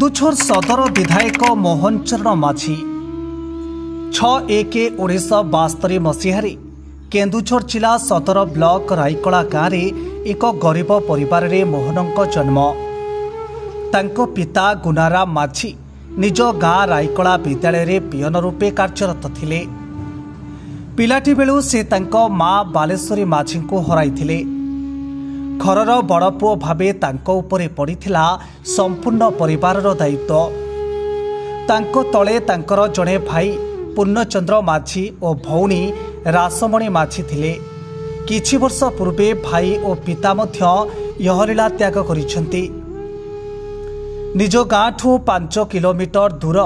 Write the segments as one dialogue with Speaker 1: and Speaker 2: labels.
Speaker 1: केन्दुछर सदर विधायक मोहन चरण माझी 6/1/1972 मसीह केन्दुछर जिला सदर ब्लॉक रायकला गाँव में एक गरीब परिवार रे मोहनक जन्म। तांको पिता गुनाराम माझी निज गाँ रायकला विद्यालय रे पियन रूपे कार्यरत थिले। पिलाटी बेलू से तांको माँ बालेश्वरी माझी को हराइथिले। घरर बड़ पुओ भावे तांको उपरे पड़िथिला संपूर्ण परिवारर दायित्व। तांको तले तांकर जड़े भाई पूर्णचंद्र माझी और भौणी रासमणी माझी थिले। किछि वर्ष पूर्वे भाई और पिता मध्य यहलीला त्याग करिसेंती। निज गाँठू 5 किलोमीटर दूर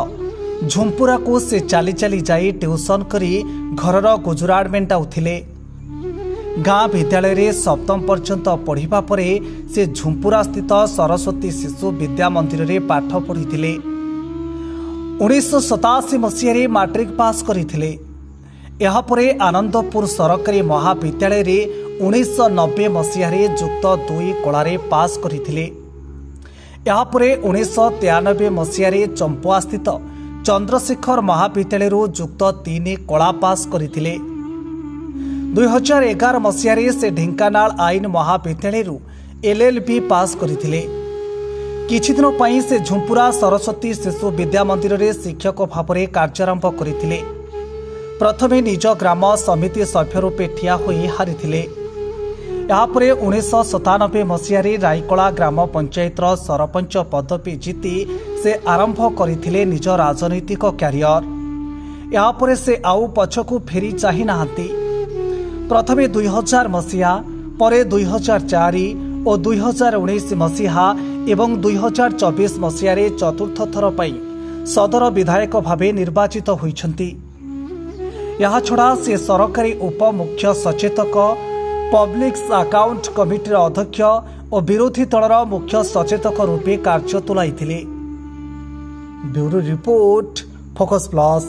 Speaker 1: झुंपुरा को से चाली चाली जाई ट्यूशन करी घरर गुजराट मेंटाउथिले। गाँ विद्यालय रे सप्तम पर्यंत पढ़िबा परे से झुंपुरा स्थित सरस्वती शिशु विद्या मंदिर रे पाठ पढ़िथिले। 1987 मसीह मैट्रिक पास करथिले। यहा परे आनंदपुर सरकारी महाविद्यालय रे 1990 मसीह युक्त 2 कला रे पास करथिले। यहा परे 1993 मसीह चंपुआ स्थित चंद्रशेखर महाविद्यालय युक्त 3 कला पास करथिले। 2011 मसीह से ढेंकानाल आईन महाविद्यालय LLB पास करथिले। किछि दिन पई से झुंपुरा सरस्वती शिशु विद्या मंदिर रे शिक्षक भाव में कार्यारंभ करथिले। प्रथमे निज ग्राम समिति सभ्य रूपे ठिया होई हारिथिले। यापरे 1997 मसीह रायकला ग्राम पंचायत सरपंच पदवी जीति से आरंभ करथिले निज राजनैतिक क्यारियर। यापरे से आउ पछकू फेरी चाहि नाहंती। प्रथमे 2000 मसीहा परे 2004 और 2019 मसीहा एवं 2024 मसीह चतुर्थ थर पई सदर विधायक भावे निर्वाचित होइछंती। यहा छड़ा से सरकारी उप मुख्य सचेतक पब्लिक अकाउंट कमिटी अध्यक्ष और विरोधी दलर मुख्य सचेतक रूपे कार्य तुलाइथिले। Bureau report Focus plus.